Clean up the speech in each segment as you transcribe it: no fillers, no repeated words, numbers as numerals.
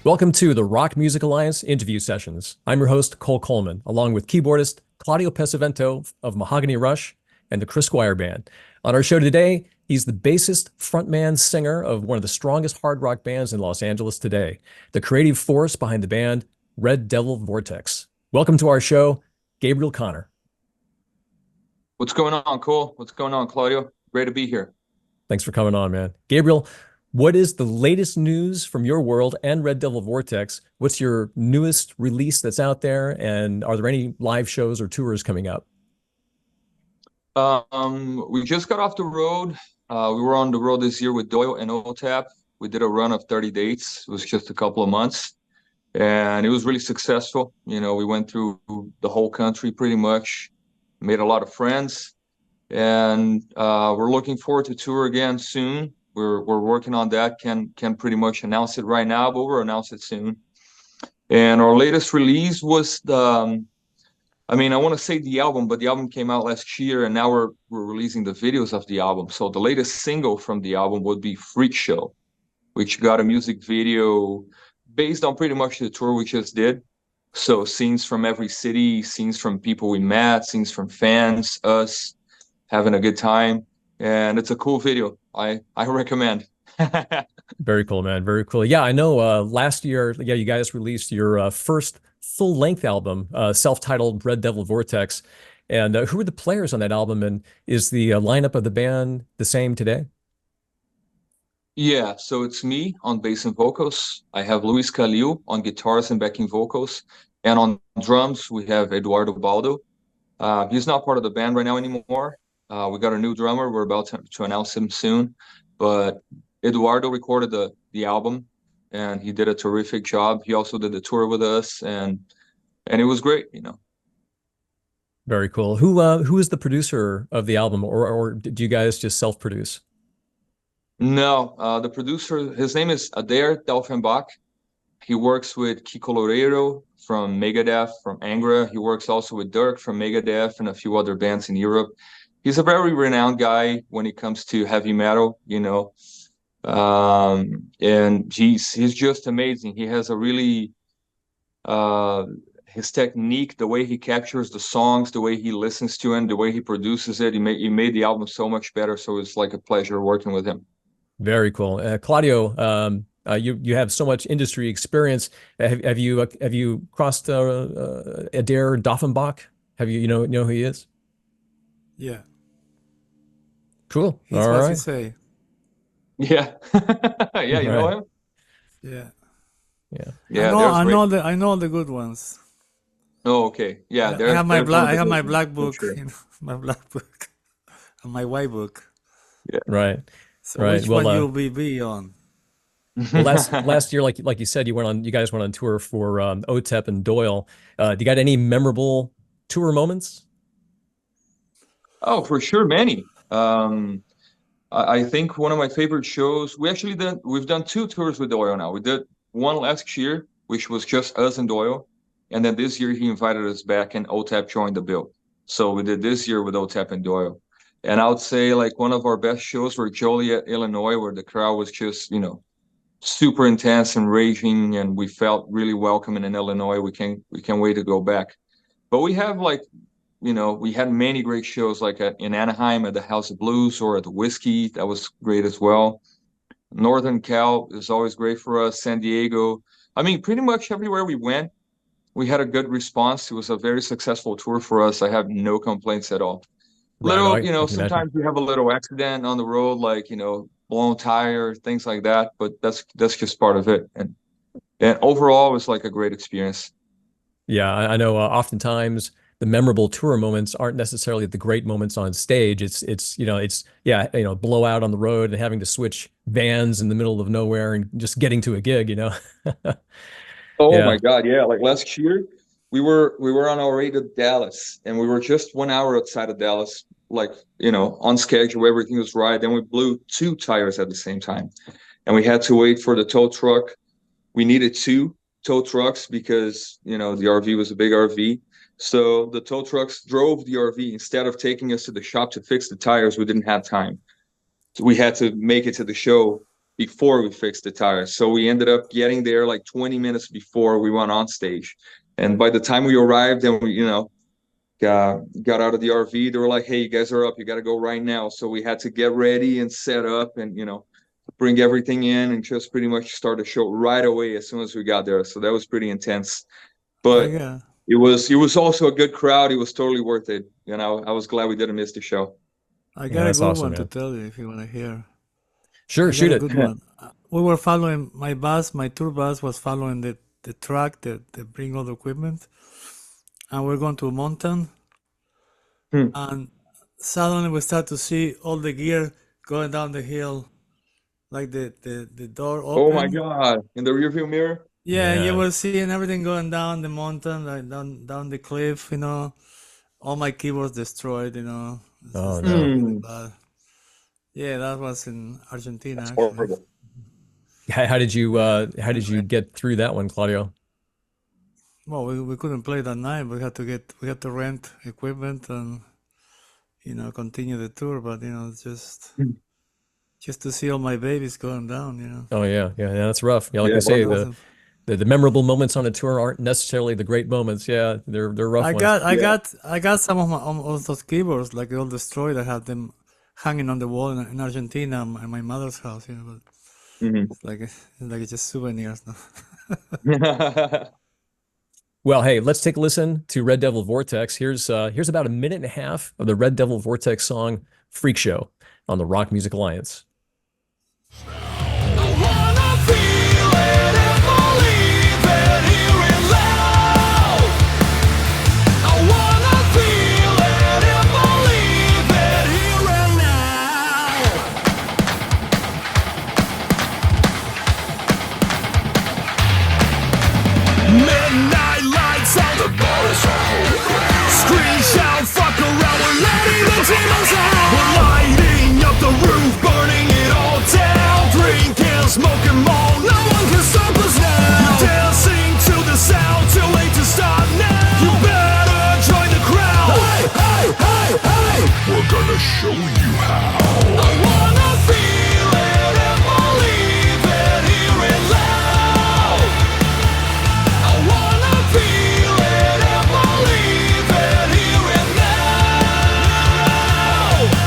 Welcome to the Rock Music Alliance interview sessions. I'm your host, Cole Coleman, along with keyboardist Claudio Pesavento of Mahogany Rush and the Chris Squire Band. On our show today, he's the bassist, frontman, singer of one of the strongest hard rock bands in Los Angeles today, the creative force behind the band Red Devil Vortex. Welcome to our show, Gabriel Connor. What's going on, Cole? What's going on, Claudio? Great to be here. Thanks for coming on, man. Gabriel, what is the latest news from your world and Red Devil Vortex? What's your newest release that's out there? And are there any live shows or tours coming up? We just got off the road. We were on the road this year with Doyle and Otep. We did a run of 30 dates. It was just a couple of months. And it was really successful. You know, we went through the whole country pretty much, made a lot of friends. And we're looking forward to tour again soon. We're working on that. Can pretty much announce it right now, but we'll announce it soon. And our latest release was I want to say the album, but the album came out last year, and now we're releasing the videos of the album. So the latest single from the album would be Freak Show, which got a music video based on pretty much the tour we just did. So scenes from every city, scenes from people we met, scenes from fans, us having a good time. And it's a cool video. I recommend. Very cool, man. Very cool. Yeah, I know last year, you guys released your first full-length album, self-titled Red Devil Vortex. And who are the players on that album? And is the lineup of the band the same today? Yeah, so it's me on bass and vocals. I have Luis Kalil on guitars and backing vocals. And on drums, we have Eduardo Baldo. He's not part of the band right now anymore. We got a new drummer. We're about to announce him soon. But Eduardo recorded the album, and he did a terrific job. He also did the tour with us, and it was great, you know. Very cool. Who is the producer of the album, or do you guys just self-produce? No, the producer, his name is Adair Delfenbach. He works with Kiko Loureiro from Megadeth, from Angra. He works also with Dirk from Megadeth and a few other bands in Europe. He's a very renowned guy when it comes to heavy metal, you know. And he's just amazing. He has a really his technique, the way he captures the songs, the way he listens to them, the way he produces it. He made the album so much better. So it's like a pleasure working with him. Very cool. Claudio, you have so much industry experience. Have you crossed Adair Doffenbach? Have you know who he is? Yeah. Cool. He's all what right. you say. Yeah. Yeah, you know him? Yeah. Yeah. Yeah. I know the good ones. Oh, okay. Yeah. I have my black book, sure. you know, my black book, and my white book. Yeah. Right. So right. which one you'll be on? Well, last year, like you said, you guys went on tour for Otep and Doyle. Do you got any memorable tour moments? Oh, for sure, many. I think one of my favorite shows, we've done two tours with Doyle now. We did one last year, which was just us and Doyle. And then this year he invited us back and Otep joined the bill. So we did this year with Otep and Doyle. And I would say like one of our best shows were Joliet, Illinois, where the crowd was just, you know, super intense and raging, and we felt really welcome in Illinois. We can't wait to go back. But we have like, you know, we had many great shows like in Anaheim at the House of Blues or at the Whiskey. That was great as well. Northern Cal is always great for us. San Diego. I mean, pretty much everywhere we went, we had a good response. It was a very successful tour for us. I have no complaints at all. Right, You know, sometimes we have a little accident on the road, like, you know, blown tire, things like that. But that's just part of it. And overall, it was like a great experience. Yeah, I know. Oftentimes, the memorable tour moments aren't necessarily the great moments on stage. It's blowout on the road and having to switch vans in the middle of nowhere and just getting to a gig, you know. Oh Yeah. my God, yeah. Like last year, we were on our way to Dallas, and we were just 1 hour outside of Dallas, like, you know, on schedule, everything was right. Then we blew two tires at the same time, and we had to wait for the tow truck. We needed two tow trucks because, you know, the RV was a big RV. So the tow trucks drove the RV. Instead of taking us to the shop to fix the tires, we didn't have time. So we had to make it to the show before we fixed the tires. So we ended up getting there like 20 minutes before we went on stage. And by the time we arrived and we, got out of the RV, they were like, hey, you guys are up, you got to go right now. So we had to get ready and set up and, bring everything in and just pretty much start the show right away as soon as we got there. So that was pretty intense. But it was also a good crowd. It was totally worth it. I was glad we didn't miss the show. I got a good one to tell you if you want to hear. Sure, shoot it. Good one. We were following my tour bus was following the truck that bring all the equipment, and we're going to a mountain, and suddenly we start to see all the gear going down the hill, like the door open. Oh my God! In the rearview mirror. Yeah, you were seeing everything going down the mountain, like down the cliff. All my keyboards destroyed. Oh no! Really bad. Yeah, that was in Argentina. That's horrible. How did you get through that one, Claudio? Well, we couldn't play that night. We had to rent equipment and continue the tour. But just to see all my babies going down. Oh yeah, that's rough. Yeah, like I say, the memorable moments on a tour aren't necessarily the great moments. Yeah, they're rough. I got some of those keyboards like all destroyed. I had them hanging on the wall in Argentina in my mother's house. But it's like just souvenirs now. Well, hey, let's take a listen to Red Devil Vortex. Here's about a minute and a half of the Red Devil Vortex song "Freak Show" on the Rock Music Alliance. Scream, shout, fuck around, we're letting the demons out. We're lighting up the roof, burning it all down. Drink and smoke and all, no one can stop us now. You're dancing to the sound, too late to stop now. You better join the crowd. Hey, hey, hey, hey, we're gonna show you how. I wanna feel it and believe it, hear it loud. I wanna feel it and believe it, hear it now.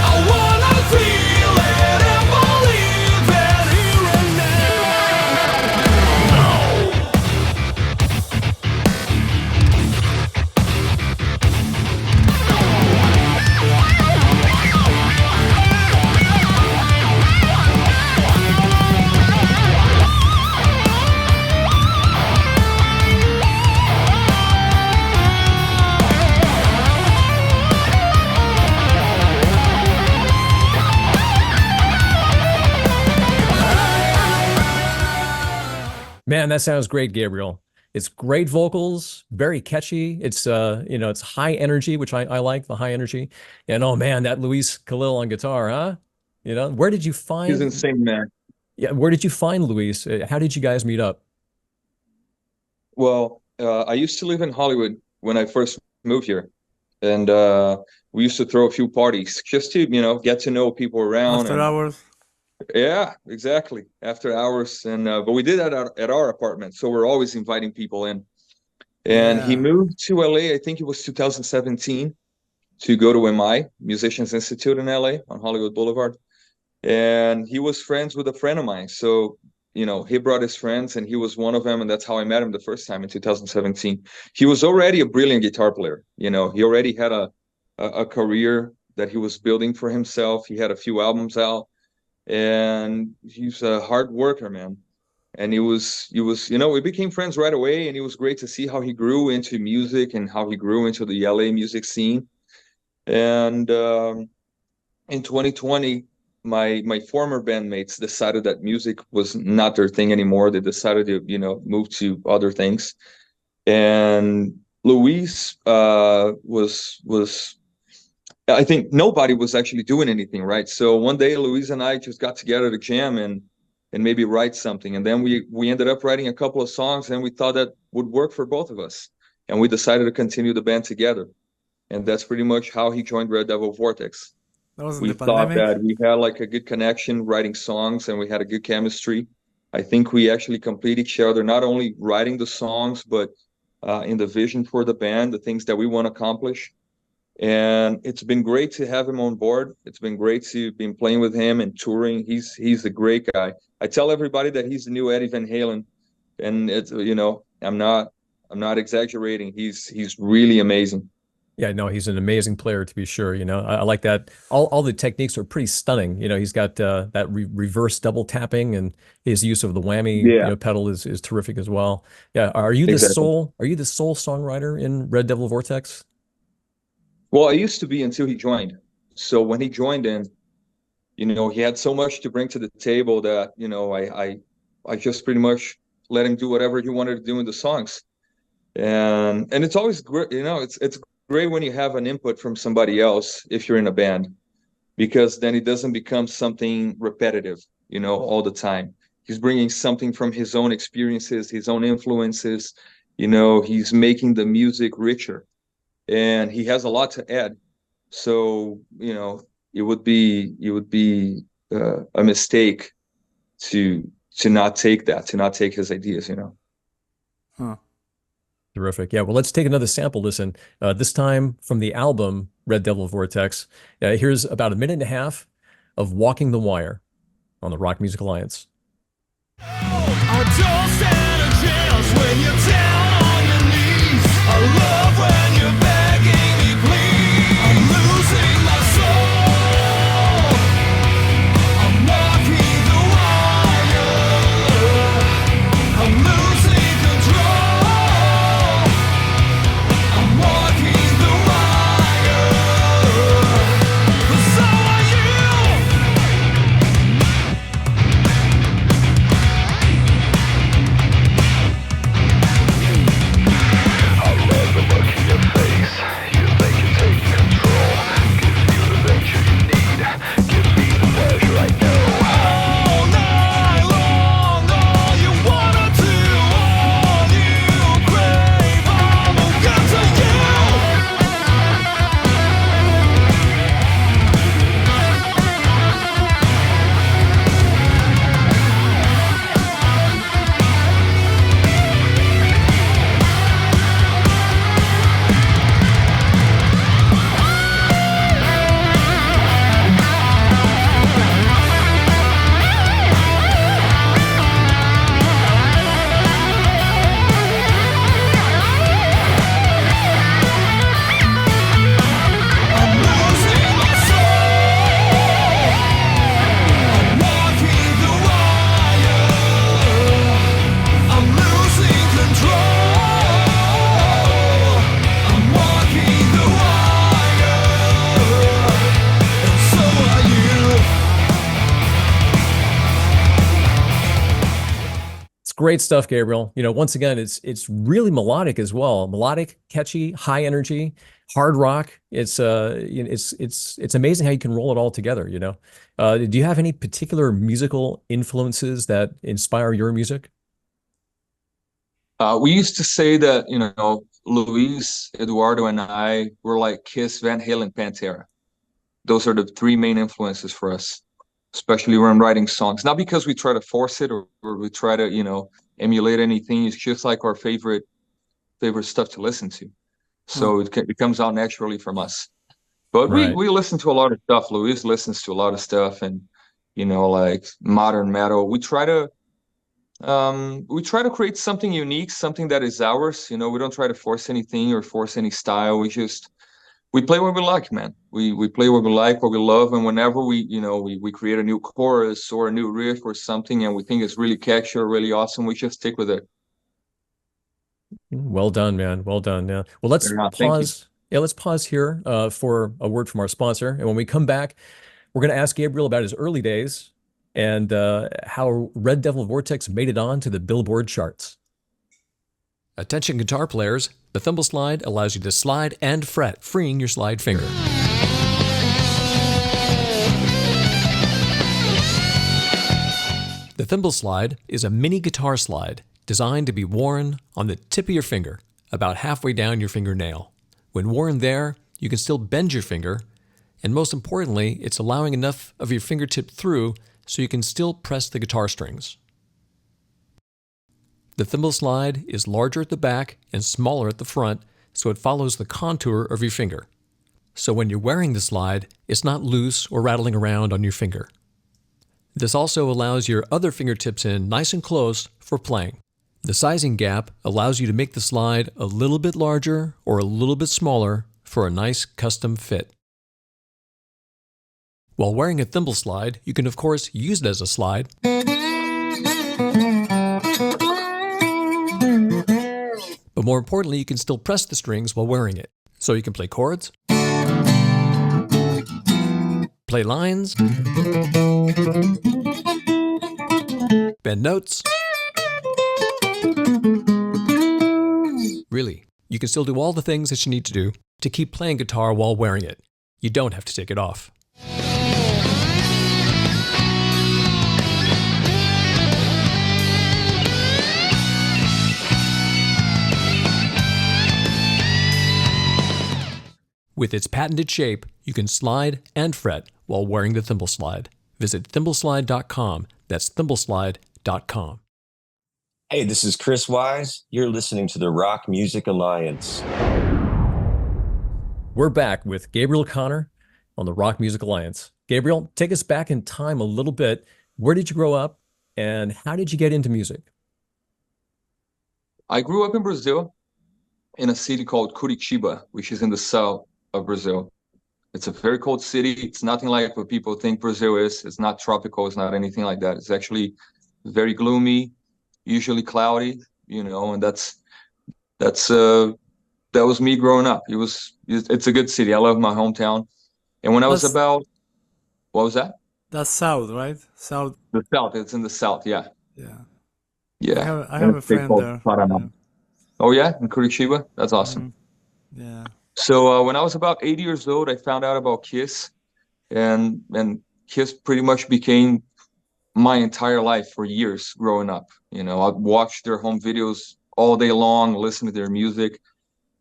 I wanna feel it and believe it, hear it Man, that sounds great, Gabriel. It's great vocals, very catchy. It's it's high energy, which I like, the high energy. And oh man, that Luis Kalil on guitar, huh? Where did you find? He's insane, man. Yeah, where did you find Luis? How did you guys meet up? Well, I used to live in Hollywood when I first moved here, and we used to throw a few parties just to get to know people around. After hours. Yeah, exactly. After hours, and but we did that at our apartment, so we're always inviting people in. And he moved to LA, I think it was 2017, to go to MI, Musicians Institute in LA on Hollywood Boulevard. And he was friends with a friend of mine, so he brought his friends, and he was one of them, and that's how I met him the first time in 2017. He was already a brilliant guitar player. He already had a career that he was building for himself. He had a few albums out. And he's a hard worker, man. And he was we became friends right away, and it was great to see how he grew into music and how he grew into the LA music scene. And in 2020, my former bandmates decided that music was not their thing anymore. They decided to move to other things. And Luis was I think nobody was actually doing anything, right? So one day, Luis and I just got together to jam and maybe write something. And then we ended up writing a couple of songs, and we thought that would work for both of us. And we decided to continue the band together. And that's pretty much how he joined Red Devil Vortex. That was in We the thought pandemic. that we had like a good connection writing songs, and we had a good chemistry. I think we actually complete each other, not only writing the songs, but in the vision for the band, the things that we want to accomplish. And it's been great to have him on board. It's been great to be playing with him and touring. He's a great guy. I tell everybody that he's the new Eddie Van Halen, and it's, I'm not exaggerating. He's really amazing. Yeah, no, he's an amazing player to be sure. I like that. All the techniques are pretty stunning. He's got that reverse double tapping, and his use of the whammy pedal is terrific as well. Yeah, are you the sole songwriter in Red Devil Vortex? Well, I used to be until he joined. So when he joined in, he had so much to bring to the table that I just pretty much let him do whatever he wanted to do in the songs. And it's always great, it's great when you have an input from somebody else if you're in a band, because then it doesn't become something repetitive, all the time. He's bringing something from his own experiences, his own influences. He's making the music richer, and he has a lot to add. So it would be a mistake to not take his ideas. Huh. Terrific. Yeah, well, let's take another sample listen. This time from the album Red Devil Vortex. Here's about a minute and a half of Walking the Wire on the Rock Music Alliance. I don't stand a chance when you're down on your knees. I love when you're begging me, please. I'm losing my soul. I'm walking the wire. I'm losing control. I'm walking the wire. But so are you. Great stuff, Gabriel. Once again, it's really melodic as well. Melodic, catchy, high energy, hard rock. It's amazing how you can roll it all together. Do you have any particular musical influences that inspire your music? We used to say that Luis, Eduardo, and I were like Kiss, Van Halen, Pantera. Those are the three main influences for us, especially when writing songs. Not because we try to force it or we try to, emulate anything. It's just like our favorite stuff to listen to. So it comes out naturally from us. But Right. we listen to a lot of stuff. Luis listens to a lot of stuff, and like modern metal. We try to create something unique, something that is ours. We don't try to force anything or force any style. We play what we like, man. We play what we like, what we love, and whenever we create a new chorus or a new riff or something, and we think it's really catchy or really awesome, we just stick with it. Well done, man. Well done. Yeah. Well, let's Thank pause. Yeah, let's pause here for a word from our sponsor. And when we come back, we're going to ask Gabriel about his early days and how Red Devil Vortex made it on to the Billboard charts. Attention guitar players, the Thimble slide allows you to slide and fret, freeing your slide finger. The Thimble slide is a mini guitar slide designed to be worn on the tip of your finger, about halfway down your fingernail. When worn there, you can still bend your finger And most importantly, it's allowing enough of your fingertip through so you can still press the guitar strings. The thimble slide is larger at the back and smaller at the front, so it follows the contour of your finger. So when you're wearing the slide, it's not loose or rattling around on your finger. This also allows your other fingertips in nice and close for playing. The sizing gap allows you to make the slide a little bit larger or a little bit smaller for a nice custom fit. While wearing a thimble slide, you can of course use it as a slide. But more importantly, you can still press the strings while wearing it. So you can play chords, play lines, bend notes. Really, you can still do all the things that you need to do to keep playing guitar while wearing it. You don't have to take it off. With its patented shape, you can slide and fret while wearing the thimble slide. Visit thimbleslide.com. That's thimbleslide.com. Hey, this is Chris Wise. You're listening to the Rock Music Alliance. We're back with Gabriel Connor on the Rock Music Alliance. Gabriel, take us back in time a little bit. Where did you grow up and how did you get into music? I grew up in Brazil in a city called Curitiba, which is in the south of Brazil. It's a very cold city. It's nothing like what people think Brazil is. It's not tropical. It's not anything like that. It's actually very gloomy, usually cloudy, and that was me growing up. It's a good city. I love my hometown. And when I was about, what was that? That's south, right? South. The south. It's in the south. Yeah. Yeah. Yeah. I have a friend there. Yeah. Oh yeah, in Curitiba. That's awesome. Yeah. So when I was about 8 years old, I found out about Kiss, and Kiss pretty much became my entire life for years growing up. I'd watch their home videos all day long, listen to their music,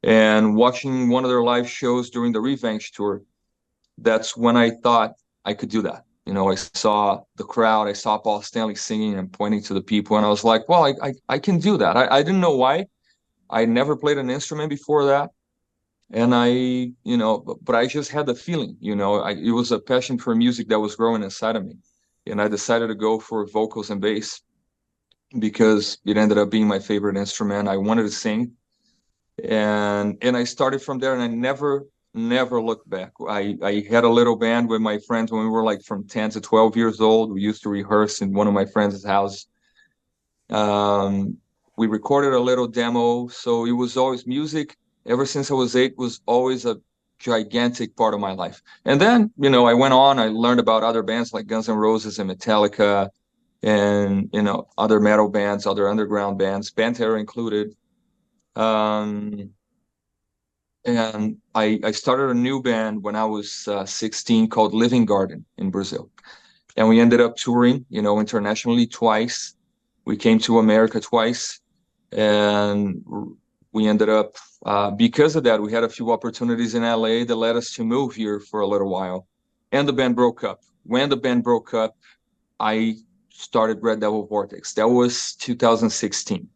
and watching one of their live shows during the Revenge tour. That's when I thought I could do that. I saw the crowd, I saw Paul Stanley singing and pointing to the people, and I was like, well, I can do that. I didn't know why. I never played an instrument before that. And but I just had the feeling, it was a passion for music that was growing inside of me. And I decided to go for vocals and bass because it ended up being my favorite instrument. I wanted to sing. And I started from there, and I never looked back. I had a little band with my friends when we were like from 10 to 12 years old. We used to rehearse in one of my friends' house. We recorded a little demo. So it was always music. Ever since I was 8, was always a gigantic part of my life. And then, I went on, I learned about other bands like Guns N' Roses and Metallica and, other metal bands, other underground bands, Pantera included. And I started a new band when I was 16 called Livin in Brazil. And we ended up touring, internationally twice. We came to America twice, and we ended up, because of that, we had a few opportunities in LA that led us to move here for a little while. And the band broke up. When the band broke up, I started Red Devil Vortex. That was 2016.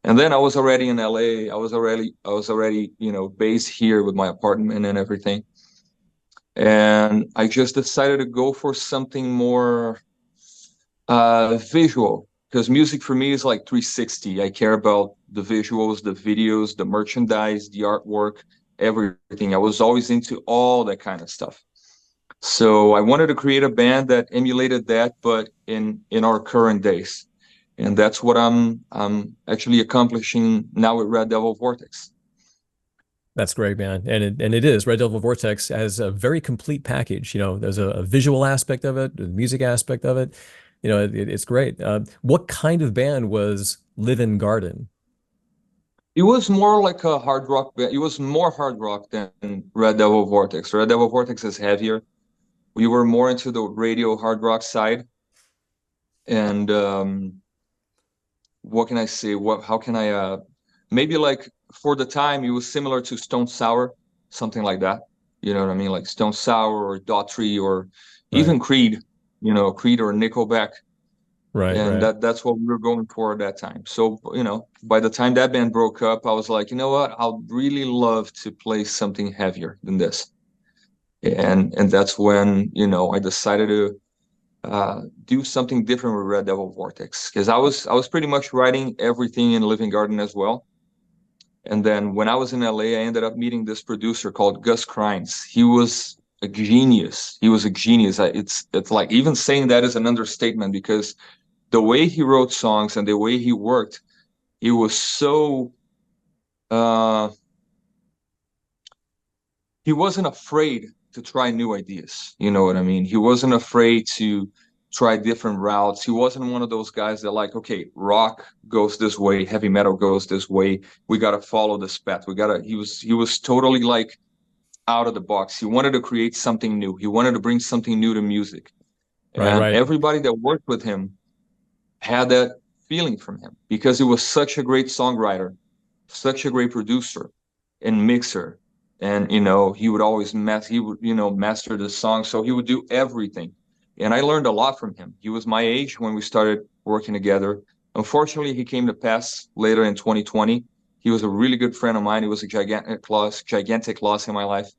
And then I was already in LA. I was already, based here with my apartment and everything. And I just decided to go for something more visual. Because music for me is like 360. I care about the visuals, the videos, the merchandise, the artwork, everything. I was always into all that kind of stuff. So I wanted to create a band that emulated that, but in our current days. And that's what I'm actually accomplishing now with Red Devil Vortex. That's great, man. And it is. Red Devil Vortex has a very complete package. There's a visual aspect of it, the music aspect of it. It's great. What kind of band was Livin Garden? It was more like a hard rock band. It was more hard rock than Red Devil Vortex. Red Devil Vortex is heavier. We were more into the radio hard rock side. And what can I say? How can I maybe like for the time it was similar to Stone Sour, something like that. You know what I mean? Like Stone Sour or Daughtry or even Right. Creed, you know, Creed or Nickelback. Right. And Right. that's what we were going for at that time. So, you know, by the time that band broke up, I was like, you know what? I'd really love to play something heavier than this. And that's when, you know, I decided to do something different with Red Devil Vortex, because I was pretty much writing everything in Living Garden as well. And then when I was in LA, I ended up meeting this producer called Cryns. He was a genius. He was a genius. It's like even saying that is an understatement, because the way he wrote songs and the way he worked, he was so he wasn't afraid to try new ideas. You know what I mean? He wasn't afraid to try different routes. He wasn't one of those guys that like, okay, rock goes this way, heavy metal goes this way. We got to follow this path. He was totally like out of the box. He wanted to create something new. He wanted to bring something new to music. Right. And Right. everybody that worked with him had that feeling from him, because he was such a great songwriter, such a great producer and mixer. And, you know, he would master the song. So he would do everything. And I learned a lot from him. He was my age when we started working together. Unfortunately, he came to pass later in 2020. He was a really good friend of mine. He was a gigantic loss in my life.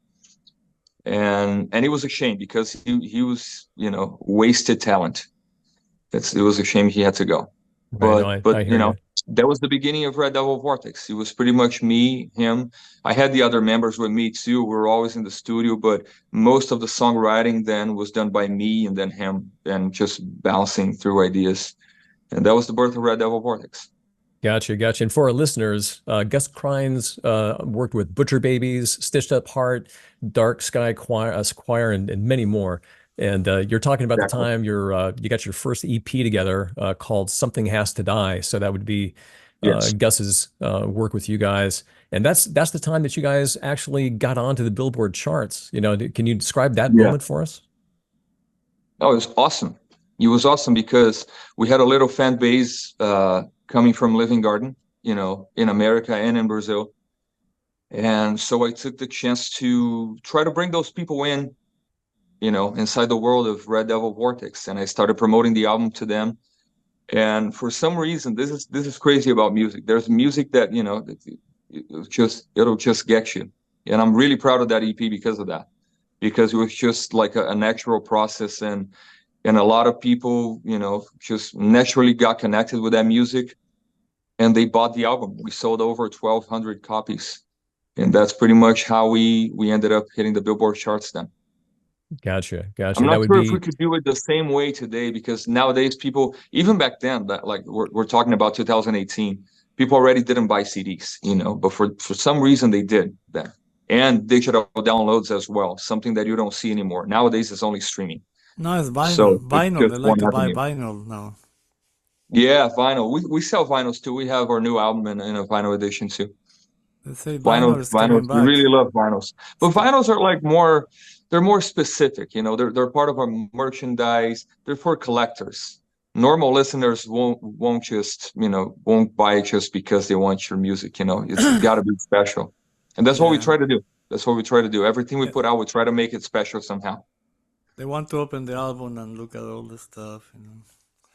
And it was a shame, because he was, you know, wasted talent. It was a shame he had to go. Right. No, I But hear you know, you. that was the beginning of Red Devil Vortex. It was pretty much me, him. I had the other members with me too. We were always in the studio, but most of the songwriting then was done by me and then him, and just bouncing through ideas. And that was the birth of Red Devil Vortex. Gotcha. Gotcha. And for our listeners, Gus Cryns worked with Butcher Babies, Stitched Up Heart, Dark Sky Choir, and many more. And you're talking about the Exactly. time you got your first EP together called Something Has to Die. So that would be Yes. Gus's work with you guys. And that's the time that you guys actually got onto the Billboard charts. You know, can you describe that Yeah. moment for us? Oh, it was awesome. It was awesome because we had a little fan base coming from Living Garden, you know, in America and in Brazil. And so I took the chance to try to bring those people in, you know, inside the world of Red Devil Vortex. And I started promoting the album to them. And for some reason, this is crazy about music. There's music that, you know, it'll just get you. And I'm really proud of that EP because of that, because it was just like a natural process, and a lot of people, you know, just naturally got connected with that music, and they bought the album. We sold over 1,200 copies, and that's pretty much how we ended up hitting the Billboard charts then. Gotcha. I'm That not would sure if be we could do it the same way today, because nowadays people, even back then, that like we're talking about 2018, people already didn't buy CDs, you know, but for some reason they did then. And digital downloads as well, something that you don't see anymore. Nowadays it's only streaming. No, it's vinyl. So it's Vinyl. just They one like to buy avenue. vinyl now. Yeah, vinyl. We sell vinyls too. We have our new album in a vinyl edition too. They say vinyl is coming Vinyls. We back. really love vinyls. But vinyls are like they're more specific, you know, they're part of our merchandise. They're for collectors. Normal listeners won't just, you know, won't buy it just because they want your music, you know. It's got to be special. And that's what we Yeah. try to do. That's what we try to do. Everything we Yeah. put out, we try to make it special somehow. They want to open the album and look at all the stuff, you know.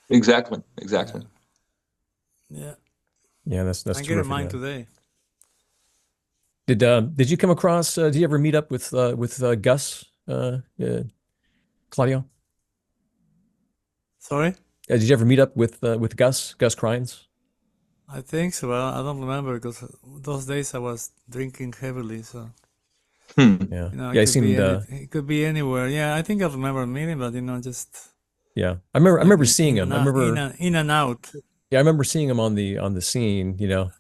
Exactly. Yeah. yeah, that's I get terrific. mine Yeah. today. Did you come across? Did you ever meet up with Gus, Claudio? Sorry? Did you ever meet up with Gus Cryns? I think so. I don't remember, because those days I was drinking heavily, so Yeah, you know, yeah, it could be anywhere. Yeah, I think I remember meeting, but you know, just yeah. I remember like seeing him. I remember, in and out. yeah, I remember seeing him on the scene. You know,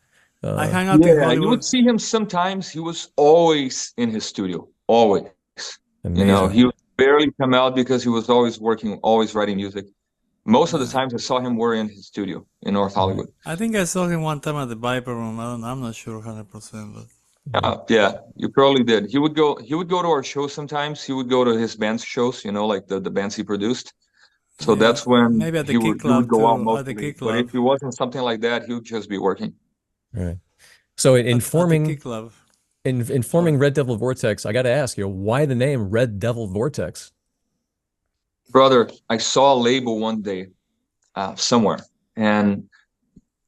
I hang out in Yeah, you Hollywood. would see him sometimes. He was always in his studio, always. You know, amazing. he would barely come out because he was always working, always writing music. Most of the times I saw him were in his studio in North Hollywood. I think I saw him one time at the Viper Room. I'm not sure 100%, but Yeah, you probably did. He would go to our shows sometimes. He would go to his band's shows, you know, like the bands he produced. So yeah, that's when maybe at the he Key would Club go out too. At the Key mostly. But Club. if he wasn't something like that, he would just be working. Right. So in At the Key forming Club. In forming Red Devil Vortex, I got to ask you, why the name Red Devil Vortex? Brother, I saw a label one day somewhere, and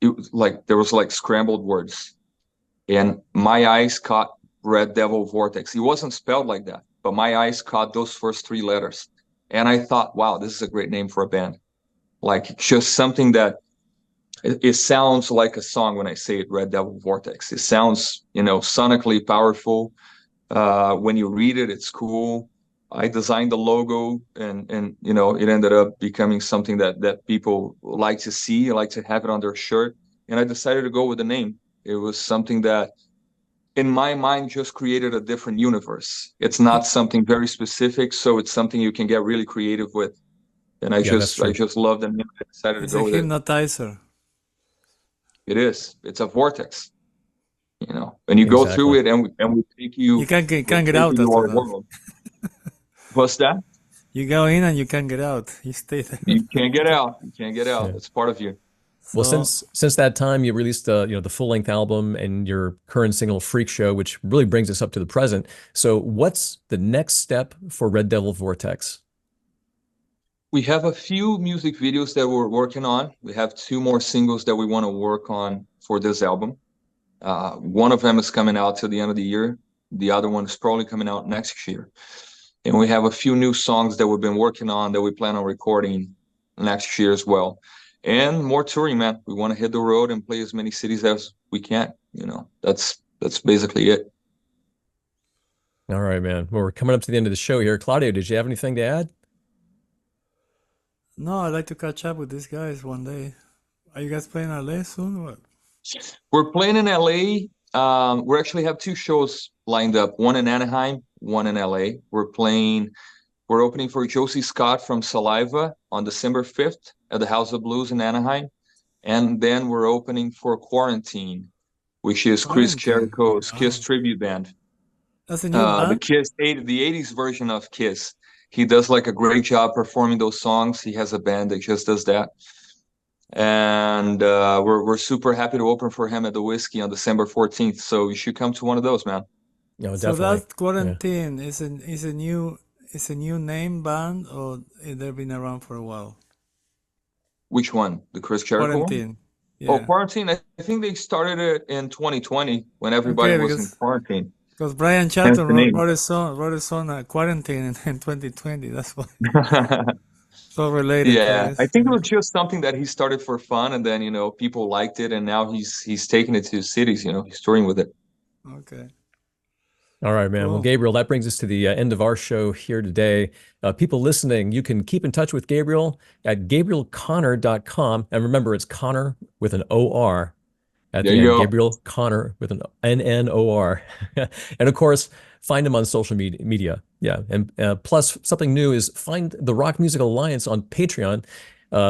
it was like there was like scrambled words, and my eyes caught Red Devil Vortex. It wasn't spelled like that, but my eyes caught those first 3 letters, and I thought, wow, this is a great name for a band. Like just something that it sounds like a song when I say it, Red Devil Vortex. It sounds, sonically powerful. When you read it, it's cool. I designed the logo, and it ended up becoming something that people like to see, like to have it on their shirt. And I decided to go with the name. It was something that, in my mind, just created a different universe. It's not something very specific, so it's something you can get really creative with. And I just love the name. I decided to go with it. It's a hypnotizer. It is. It's a vortex. And you go through it, and we take you. You can't get out of our world. What's that? You go in and you can't get out. You stay there. You can't get out. You can't get out. It's part of you. Well, since that time, you released the full-length album and your current single "Freak Show," which really brings us up to the present. So, what's the next step for Red Devil Vortex? We have a few music videos that we're working on. We have 2 more singles that we want to work on for this album. One of them is coming out till the end of the year. The other one is probably coming out next year. And we have a few new songs that we've been working on that we plan on recording next year as well. And more touring, man. We want to hit the road and play as many cities as we can. That's basically it. All right, man. Well, we're coming up to the end of the show here. Claudio, did you have anything to add? No, I'd like to catch up with these guys one day. Are you guys playing LA soon or what? We're playing in LA. We actually have 2 shows lined up, one in Anaheim, one in LA. We're opening for Josie Scott from Saliva on December 5th at the House of Blues in Anaheim. And then we're opening for Quarantine, which is Chris Jericho's Kiss tribute band. That's a new band? The Kiss, the 80s version of Kiss. He does like a great job performing those songs. He has a band that just does that. And we're super happy to open for him at the Whiskey on December 14th. So you should come to one of those, man. No, so definitely. that Quarantine is a new name band, or they've been around for a while? Which one? The Chris Jericho Quarantine. one? Yeah. Oh, Quarantine. I think they started it in 2020 when everybody was in quarantine. Because Brian Chatton wrote a song Quarantine in 2020. That's why. So related. Yeah, I think it was just something that he started for fun, and then people liked it, and now he's taking it to cities. He's touring with it. Okay. All right, man. Cool. Well, Gabriel, that brings us to the end of our show here today. People listening, you can keep in touch with Gabriel at GabrielConnor.com, and remember, it's Connor with an O-R. At there the you end, go. Gabriel Connor with an N-N-O-R. And of course, find him on social media. Yeah. And plus, something new is find the Rock Music Alliance on Patreon.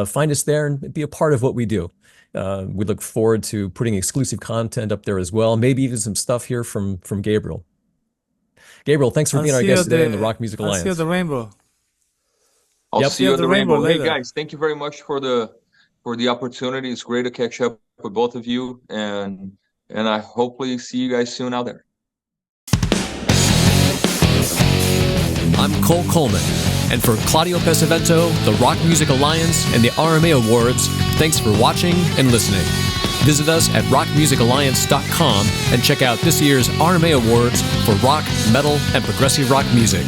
Find us there and be a part of what we do. We look forward to putting exclusive content up there as well. Maybe even some stuff here from Gabriel. Gabriel, thanks for being our guest today on the Rock Music Alliance. I'll see you at the Rainbow. I'll see you at the Rainbow. Hey, later. guys, thank you very much for the opportunity. It's great to catch up with both of you, and I hopefully see you guys soon out there. I'm Cole Coleman, and for Claudio Pesavento, the Rock Music Alliance, and the RMA Awards, thanks for watching and listening. Visit us at rockmusicalliance.com and check out this year's RMA Awards for rock, metal, and progressive rock music.